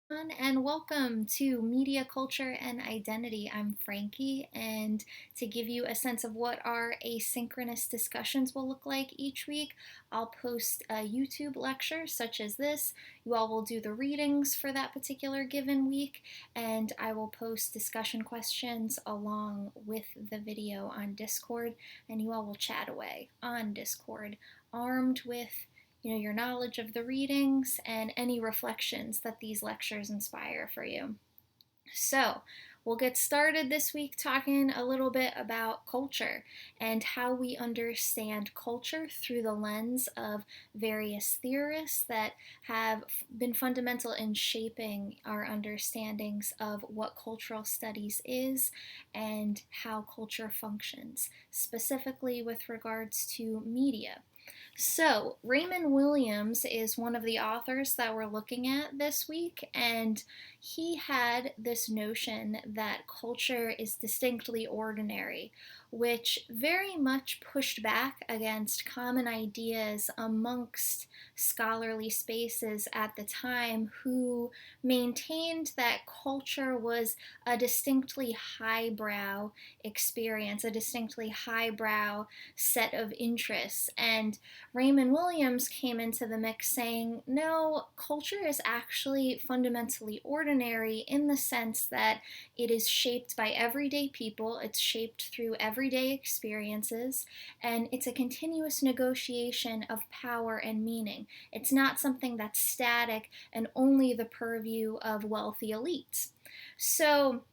And welcome to Media Culture and Identity. I'm Frankie, and to give you a sense of what our asynchronous discussions will look like each week, I'll post a YouTube lecture such as this. You all will do the readings for that particular given week, and I will post discussion questions along with the video on Discord, and you all will chat away on Discord, armed with your knowledge of the readings and any reflections that these lectures inspire for you. So, we'll get started this week talking a little bit about culture and how we understand culture through the lens of various theorists that have been fundamental in shaping our understandings of what cultural studies is and how culture functions, specifically with regards to media. So, Raymond Williams is one of the authors that we're looking at this week, and he had this notion that culture is distinctly ordinary, which very much pushed back against common ideas amongst scholarly spaces at the time who maintained that culture was a distinctly highbrow experience, a distinctly highbrow set of interests. And Raymond Williams came into the mix saying, no, culture is actually fundamentally ordinary in the sense that it is shaped by everyday people, it's shaped through everyday experiences, and it's a continuous negotiation of power and meaning. It's not something that's static and only the purview of wealthy elites. So,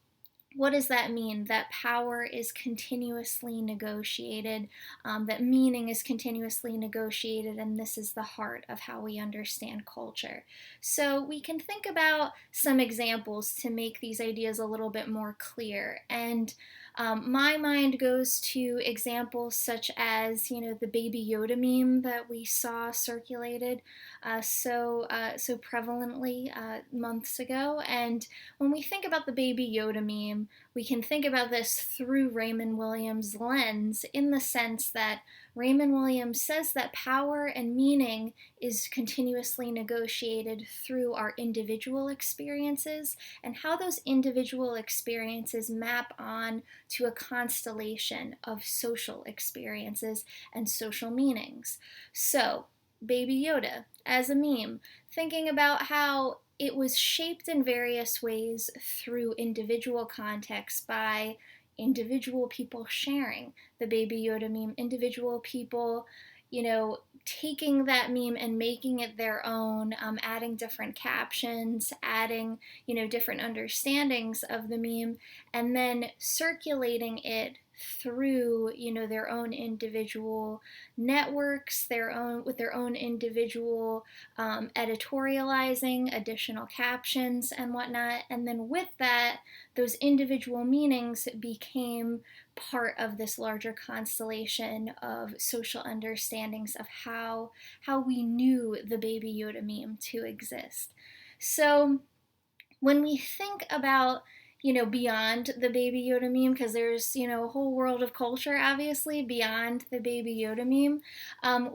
what does that mean? That power is continuously negotiated, that meaning is continuously negotiated, and this is the heart of how we understand culture. So we can think about some examples to make these ideas a little bit more clear. And my mind goes to examples such as, the Baby Yoda meme that we saw circulated so prevalently months ago. And when we think about the Baby Yoda meme, we can think about this through Raymond Williams' lens in the sense that Raymond Williams says that power and meaning is continuously negotiated through our individual experiences and how those individual experiences map on to a constellation of social experiences and social meanings. So, Baby Yoda as a meme, thinking about how it was shaped in various ways through individual contexts by individual people sharing the Baby Yoda meme, individual people, taking that meme and making it their own, adding different captions, adding, different understandings of the meme, and then circulating it through their own individual networks, their own individual editorializing, additional captions, and whatnot. And then with that, those individual meanings became part of this larger constellation of social understandings of how we knew the Baby Yoda meme to exist. So when we think about beyond the Baby Yoda meme, because there's, a whole world of culture, obviously, beyond the Baby Yoda meme,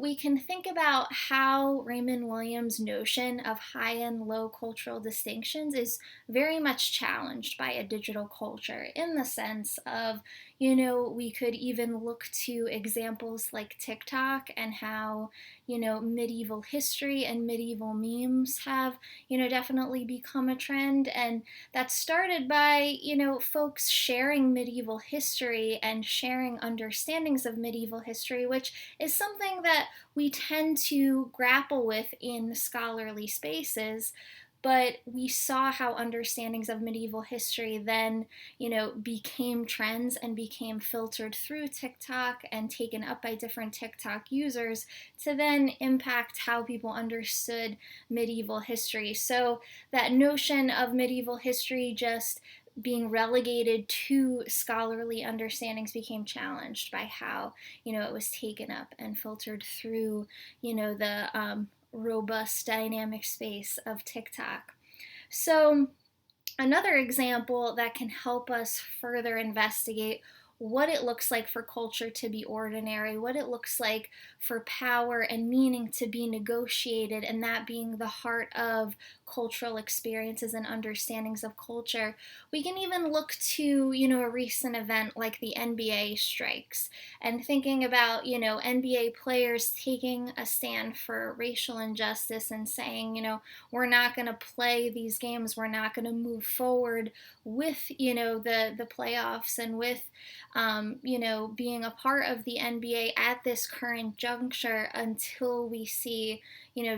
we can think about how Raymond Williams' notion of high and low cultural distinctions is very much challenged by a digital culture in the sense of, we could even look to examples like TikTok and how, medieval history and medieval memes have, definitely become a trend. And that started by, folks sharing medieval history and sharing understandings of medieval history, which is something that we tend to grapple with in scholarly spaces. But we saw how understandings of medieval history then, became trends and became filtered through TikTok and taken up by different TikTok users to then impact how people understood medieval history. So that notion of medieval history just being relegated to scholarly understandings became challenged by how it was taken up and filtered through the robust dynamic space of TikTok. So another example that can help us further investigate what it looks like for culture to be ordinary, what it looks like for power and meaning to be negotiated, and that being the heart of cultural experiences and understandings of culture. We can even look to, a recent event like the NBA strikes and thinking about, NBA players taking a stand for racial injustice and saying, we're not going to play these games, we're not going to move forward with, the playoffs and with, being a part of the NBA at this current juncture until we see,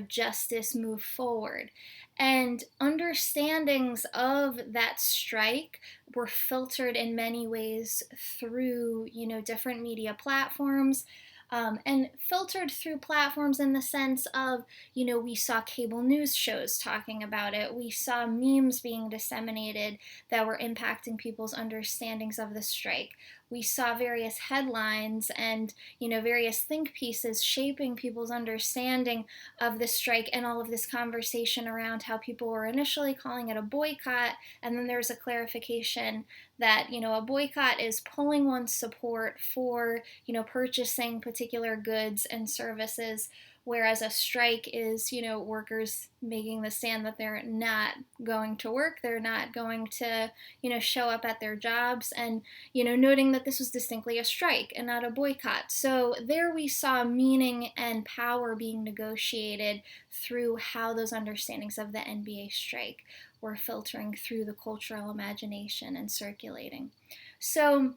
justice move forward. And understandings of that strike were filtered in many ways through, different media platforms. And filtered through platforms in the sense of, we saw cable news shows talking about it. We saw memes being disseminated that were impacting people's understandings of the strike. We saw various headlines and, various think pieces shaping people's understanding of the strike and all of this conversation around how people were initially calling it a boycott. And then there's a clarification that, a boycott is pulling one's support for, purchasing particular goods and services, whereas a strike is, workers making the stand that they're not going to work, they're not going to, show up at their jobs, and, noting that this was distinctly a strike and not a boycott. So there we saw meaning and power being negotiated through how those understandings of the NBA strike were filtering through the cultural imagination and circulating. So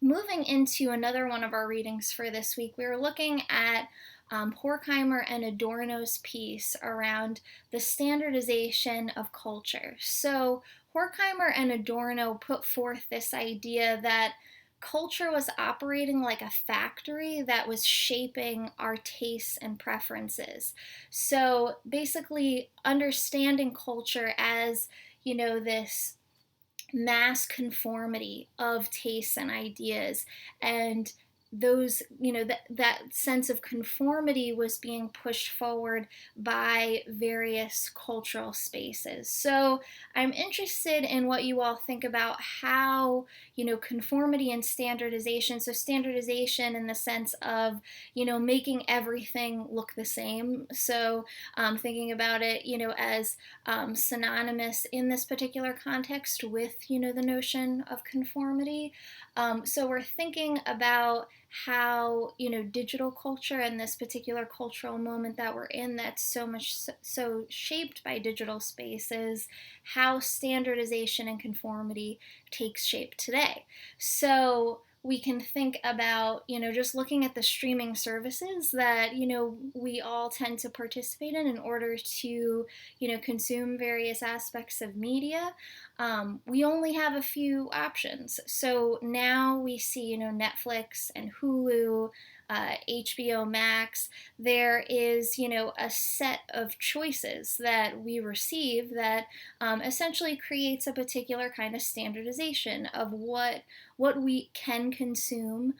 moving into another one of our readings for this week, we were looking at Horkheimer and Adorno's piece around the standardization of culture. So Horkheimer and Adorno put forth this idea that culture was operating like a factory that was shaping our tastes and preferences. So basically, understanding culture as, this mass conformity of tastes and ideas, and those, that sense of conformity was being pushed forward by various cultural spaces. So I'm interested in what you all think about how, conformity and standardization, so standardization in the sense of, making everything look the same. So thinking about it, as synonymous in this particular context with, the notion of conformity. So we're thinking about how, digital culture and this particular cultural moment that we're in that's so much so shaped by digital spaces, how standardization and conformity takes shape today. So we can think about, just looking at the streaming services that, we all tend to participate in order to, consume various aspects of media. We only have a few options. So now we see, Netflix and Hulu, HBO Max. There is, a set of choices that we receive that essentially creates a particular kind of standardization of what we can consume,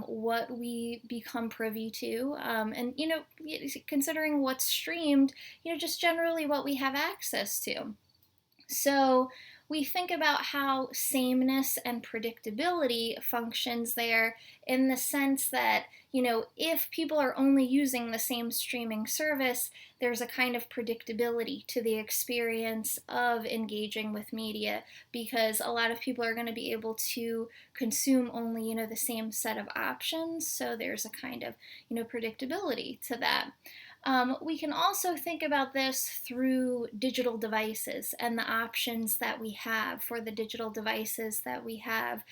what we become privy to, and considering what's streamed, just generally what we have access to. So we think about how sameness and predictability functions there in the sense that, if people are only using the same streaming service, there's a kind of predictability to the experience of engaging with media because a lot of people are going to be able to consume only, the same set of options. So there's a kind of, predictability to that. We can also think about this through digital devices and the options that we have for the digital devices that we have,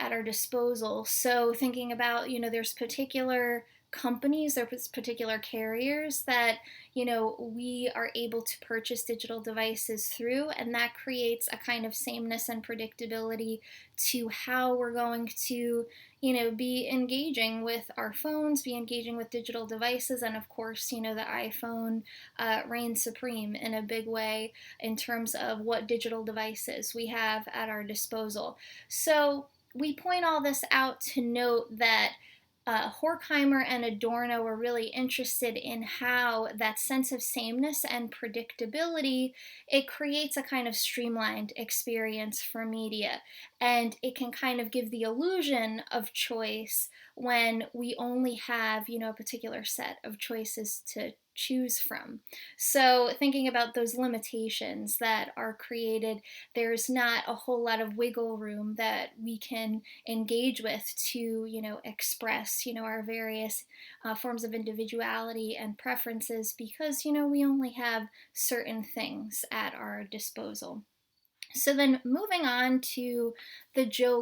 at our disposal. So thinking about, there's particular companies, there's particular carriers that, we are able to purchase digital devices through, and that creates a kind of sameness and predictability to how we're going to, be engaging with our phones, be engaging with digital devices, and of course, the iPhone reigns supreme in a big way in terms of what digital devices we have at our disposal. So we point all this out to note that Horkheimer and Adorno were really interested in how that sense of sameness and predictability, it creates a kind of streamlined experience for media, and it can kind of give the illusion of choice when we only have, a particular set of choices to choose from. So thinking about those limitations that are created, there's not a whole lot of wiggle room that we can engage with to, express, our various forms of individuality and preferences, because, we only have certain things at our disposal. So then moving on to the Joe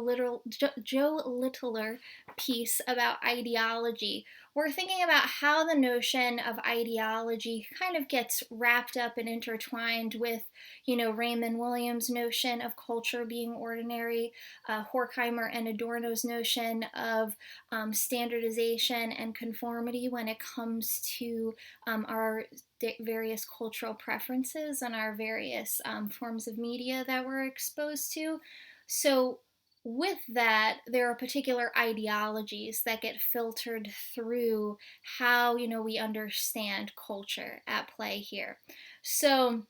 Littler piece about ideology, we're thinking about how the notion of ideology kind of gets wrapped up and intertwined with, Raymond Williams' notion of culture being ordinary, Horkheimer and Adorno's notion of standardization and conformity when it comes to our various cultural preferences and our various forms of media that we're exposed to. So, with that, there are particular ideologies that get filtered through how, we understand culture at play here. So,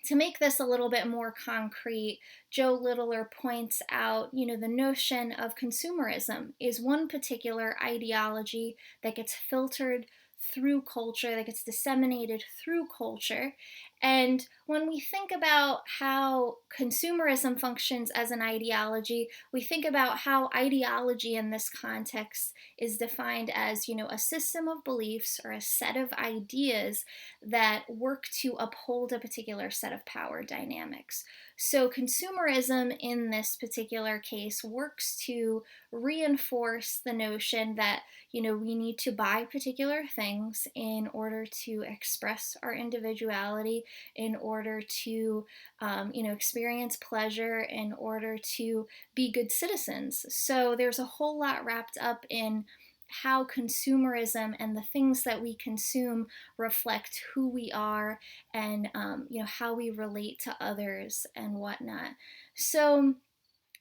to make this a little bit more concrete, Joe Littler points out, the notion of consumerism is one particular ideology that gets filtered through culture, that gets disseminated through culture. And when we think about how consumerism functions as an ideology, we think about how ideology in this context is defined as, a system of beliefs or a set of ideas that work to uphold a particular set of power dynamics. So, consumerism in this particular case works to reinforce the notion that, we need to buy particular things in order to express our individuality, in order to, experience pleasure, in order to be good citizens. So, there's a whole lot wrapped up in how consumerism and the things that we consume reflect who we are, and how we relate to others and whatnot. So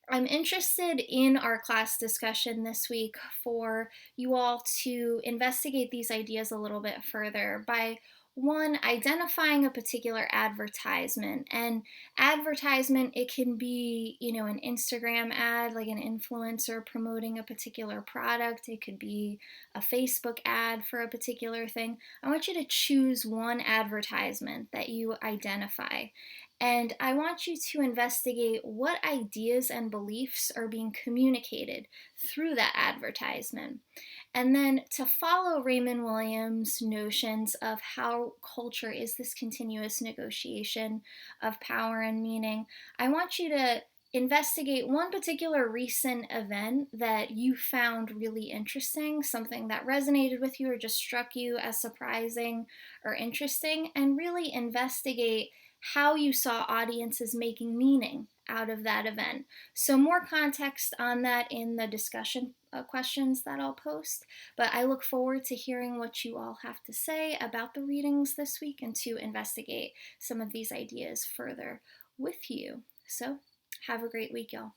I'm interested in our class discussion this week for you all to investigate these ideas a little bit further by, one, identifying a particular advertisement. And advertisement, it can be, an Instagram ad, like an influencer promoting a particular product. It could be a Facebook ad for a particular thing. I want you to choose one advertisement that you identify. And I want you to investigate what ideas and beliefs are being communicated through that advertisement. And then to follow Raymond Williams' notions of how culture is this continuous negotiation of power and meaning, I want you to investigate one particular recent event that you found really interesting, something that resonated with you or just struck you as surprising or interesting, and really investigate how you saw audiences making meaning out of that event. So, more context on that in the discussion questions that I'll post. But I look forward to hearing what you all have to say about the readings this week and to investigate some of these ideas further with you. So, have a great week, y'all.